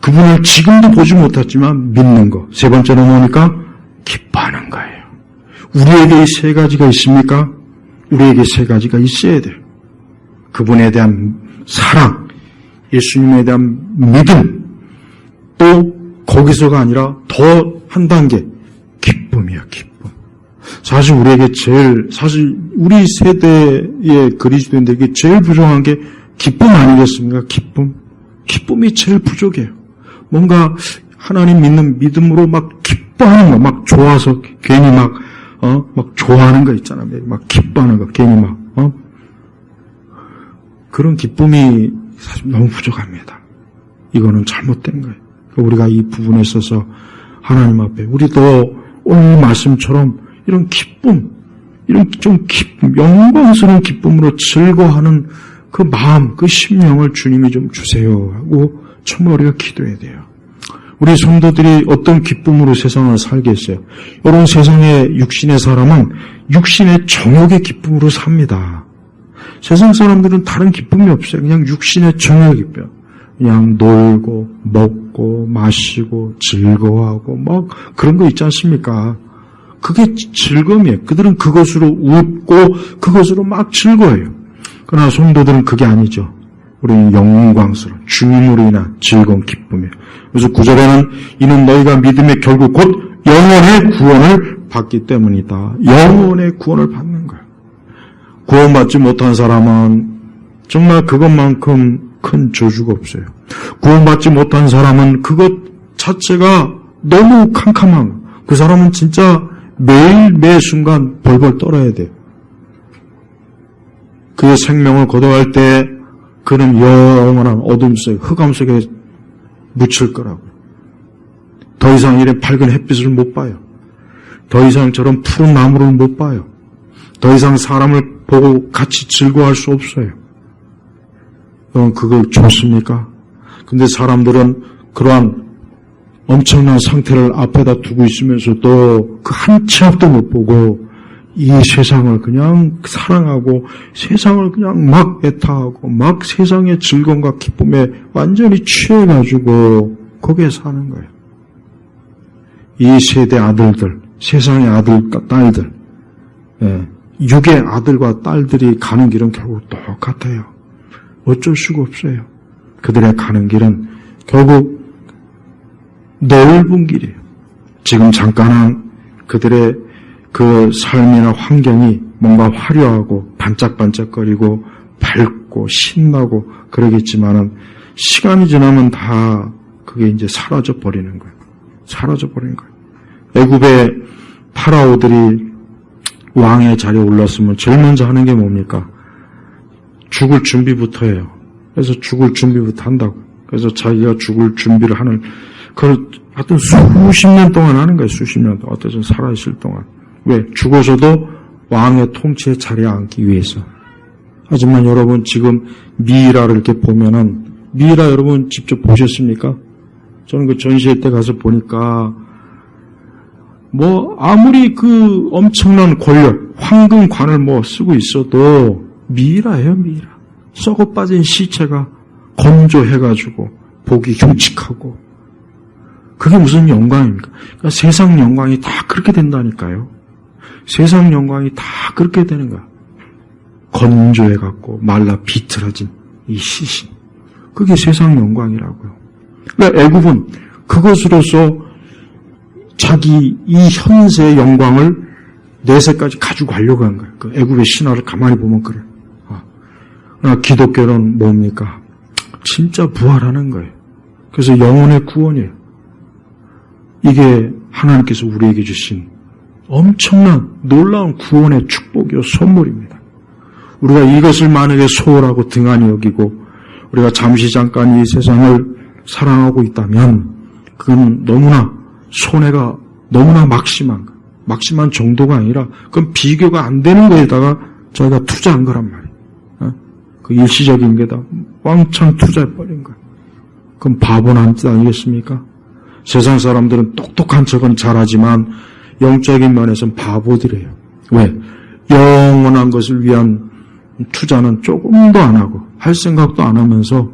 그분을 지금도 보지 못했지만 믿는 거. 세 번째는 뭡니까? 기뻐하는 거예요. 우리에게 이 세 가지가 있습니까? 우리에게 세 가지가 있어야 돼요. 그분에 대한 사랑, 예수님에 대한 믿음, 또 거기서가 아니라 더 한 단계 기쁨이야, 기쁨. 사실 우리에게 사실 우리 세대의 그리스도인들에게 제일 부족한 게 기쁨 아니겠습니까? 기쁨. 기쁨이 제일 부족해요. 뭔가 하나님 믿는 믿음으로 막 기뻐하는 거, 막 좋아서 괜히 막 좋아하는 거 있잖아요. 막 기뻐하는 거, 괜히 그런 기쁨이 사실 너무 부족합니다. 이거는 잘못된 거예요. 우리가 이 부분에 있어서 하나님 앞에 우리도 오늘 말씀처럼 이런 기쁨, 이런 좀 기쁨, 영광스러운 기쁨으로 즐거워하는 그 마음, 그 심령을 주님이 좀 주세요 하고 정말 우리가 기도해야 돼요. 우리 성도들이 어떤 기쁨으로 세상을 살겠어요? 이런 세상의 육신의 사람은 육신의 정욕의 기쁨으로 삽니다. 세상 사람들은 다른 기쁨이 없어요. 그냥 육신의 정욕의 기쁨. 그냥 놀고 먹고 마시고 즐거워하고 뭐 그런 거 있지 않습니까? 그게 즐거움이에요. 그들은 그것으로 웃고 그것으로 막 즐거워해요. 그러나 성도들은 그게 아니죠. 우리는 영광스러운 주님으로 인한 즐거운 기쁨이에요. 그래서 9절에는 이는 너희가 믿음에 결국 곧 영원의 구원을 받기 때문이다. 영원의 구원을 받는 거예요. 구원받지 못한 사람은 정말 그것만큼 큰 저주가 없어요. 구원받지 못한 사람은 그것 자체가 너무 캄캄한 거예요. 그 사람은 진짜 매일 매 순간 벌벌 떨어야 돼요. 그의 생명을 거둬갈 때 그는 영원한 어둠 속에 흑암 속에 묻힐 거라고. 더 이상 이런 밝은 햇빛을 못 봐요. 더 이상 저런 푸른 나무를 못 봐요. 더 이상 사람을 보고 같이 즐거워할 수 없어요. 그걸 좋습니까? 근데 사람들은 그러한 엄청난 상태를 앞에다 두고 있으면서도 그 한 치 앞도 못 보고 이 세상을 그냥 사랑하고 세상을 그냥 막 애타하고 막 세상의 즐거움과 기쁨에 완전히 취해가지고 거기에 사는 거예요. 이 세대 아들들, 세상의 아들과 딸들, 육의 아들과 딸들이 가는 길은 결국 똑같아요. 어쩔 수가 없어요. 그들의 가는 길은 결국 넓은 길이에요. 지금 잠깐은 그들의 그 삶이나 환경이 뭔가 화려하고 반짝반짝거리고 밝고 신나고 그러겠지만은 시간이 지나면 다 그게 이제 사라져 버리는 거예요. 사라져 버리는 거예요. 애굽의 파라오들이 왕의 자리에 올랐으면 제일 먼저 하는 게 뭡니까? 죽을 준비부터 해요. 그래서 죽을 준비부터 한다고. 그래서 자기가 죽을 준비를 하는, 그걸 하여튼 수십 년 동안 하는 거예요. 수십 년 동안. 어떤 살아있을 동안. 왜? 죽어서도 왕의 통치의 자리에 앉기 위해서. 하지만 여러분 지금 미이라를 이렇게 보면은, 미이라 여러분 직접 보셨습니까? 저는 그 전시회 때 가서 보니까, 아무리 그 엄청난 권력, 황금관을 쓰고 있어도, 미이라예요, 미이라. 썩어 빠진 시체가 건조해가지고 보기 흉측하고 그게 무슨 영광입니까? 그러니까 세상 영광이 다 그렇게 된다니까요. 세상 영광이 다 그렇게 되는 거야. 건조해갖고 말라 비틀어진 이 시신. 그게 세상 영광이라고요. 그러니까 애굽은 그것으로서 자기 이 현세의 영광을 내세까지 가지고 가려고 한 거예요. 그 애굽의 신화를 가만히 보면 그래요. 그러나 기독교는 뭡니까? 진짜 부활하는 거예요. 그래서 영혼의 구원이에요. 이게 하나님께서 우리에게 주신 엄청난 놀라운 구원의 축복이요 선물입니다. 우리가 이것을 만약에 소홀하고 등한히 여기고 우리가 잠시 잠깐 이 세상을 사랑하고 있다면 그건 너무나 손해가 너무나 막심한 거예요. 막심한 정도가 아니라 그건 비교가 안 되는 거에다가 저희가 투자한 거란 말이에요. 그 일시적인 게다 왕창 투자해버린 거예요. 그럼 바보란 뜻 아니겠습니까? 세상 사람들은 똑똑한 척은 잘하지만 영적인 면에서는 바보들이에요. 왜? 영원한 것을 위한 투자는 조금도 안 하고 할 생각도 안 하면서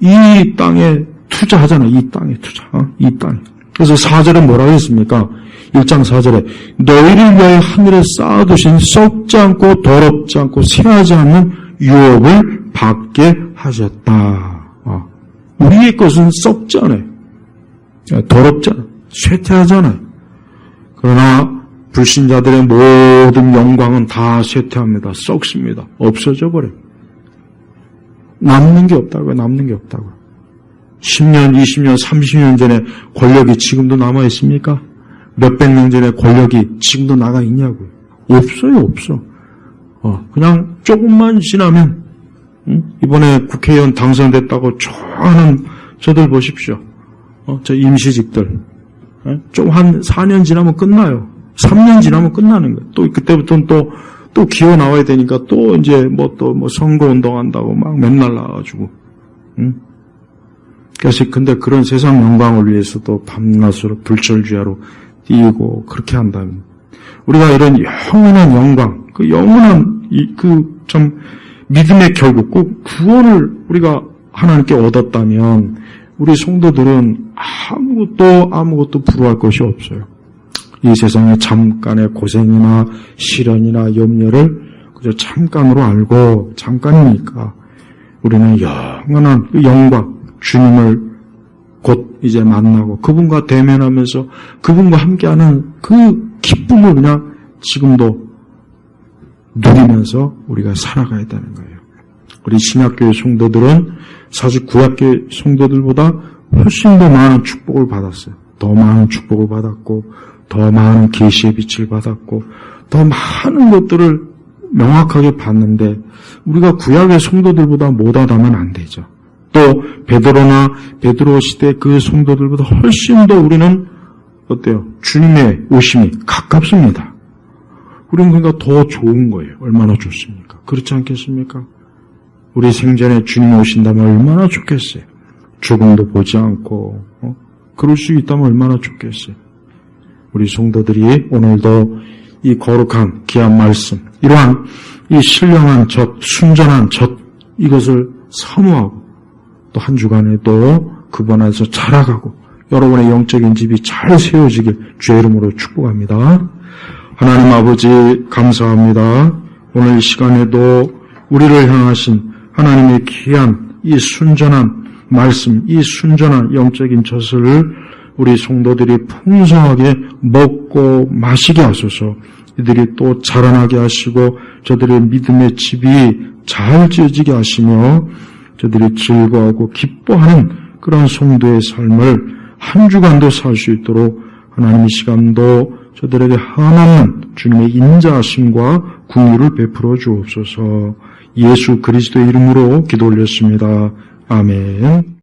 이 땅에 투자하잖아요. 이 땅에 투자. 이 땅에. 그래서 4절에 뭐라고 했습니까? 1장 4절에 너희를 위하여 하늘에 쌓아두신 썩지 않고 더럽지 않고 쇠하지 않는 유업을 받게 하셨다. 우리의 것은 썩지 않아요. 더럽지 않아요. 쇠퇴하잖아요. 그러나 불신자들의 모든 영광은 다 쇠퇴합니다. 썩습니다. 없어져 버려요. 남는 게 없다고요. 남는 게 없다고요. 10년, 20년, 30년 전에 권력이 지금도 남아 있습니까? 몇백 년 전에 권력이 지금도 나가 있냐고요. 없어요. 없어. 그냥 조금만 지나면 이번에 국회의원 당선됐다고 좋아하는 저들 보십시오. 저 임시직들. 좀 한 4년 지나면 끝나요. 3년 지나면 끝나는 거예요. 또 그때부터는 또 기어 나와야 되니까 또 이제 뭐 선거 운동한다고 막 맨날 나와가지고. 그래서 근데 그런 세상 영광을 위해서도 밤낮으로 불철주야로 뛰고 그렇게 한다면 우리가 이런 영원한 영광, 그 영원한 참 믿음의 결국 꼭 구원을 우리가 하나님께 얻었다면 우리 성도들은 아무것도 부러워할 것이 없어요. 이 세상의 잠깐의 고생이나 시련이나 염려를 그저 잠깐으로 알고 잠깐이니까 우리는 영원한 그 영광, 주님을 곧 이제 만나고 그분과 대면하면서 그분과 함께하는 그 기쁨을 그냥 지금도 누리면서 우리가 살아가야 되는 거예요. 우리 신약교회 성도들은 사실 구약교회 성도들보다 훨씬 더 많은 축복을 받았어요. 더 많은 축복을 받았고 더 많은 계시의 빛을 받았고 더 많은 것들을 명확하게 봤는데 우리가 구약의 성도들보다 못하다면 안 되죠. 또 베드로 시대 그 성도들보다 훨씬 더 우리는 어때요? 주님의 오심이 가깝습니다. 우리는 그러니까 더 좋은 거예요. 얼마나 좋습니까? 그렇지 않겠습니까? 우리 생전에 주님 오신다면 얼마나 좋겠어요. 죽음도 보지 않고 그럴 수 있다면 얼마나 좋겠어요. 우리 성도들이 오늘도 이 거룩한 귀한 말씀, 이러한 이 신령한 젖, 순전한 젖 이것을 사모하고 또 한 주간에도 그분 안에서 자라가고 여러분의 영적인 집이 잘 세워지길 주의 이름으로 축복합니다. 하나님 아버지 감사합니다. 오늘 이 시간에도 우리를 향하신 하나님의 귀한 이 순전한 말씀, 이 순전한 영적인 젖을 우리 성도들이 풍성하게 먹고 마시게 하소서. 이들이 또 자라나게 하시고 저들의 믿음의 집이 잘 지어지게 하시며 저들이 즐거워하고 기뻐하는 그런 성도의 삶을 한 주간도 살 수 있도록 하나님 이 시간도 저들에게 한없는 주님의 인자하심과 긍휼을 베풀어 주옵소서. 예수 그리스도의 이름으로 기도 올렸습니다. 아멘.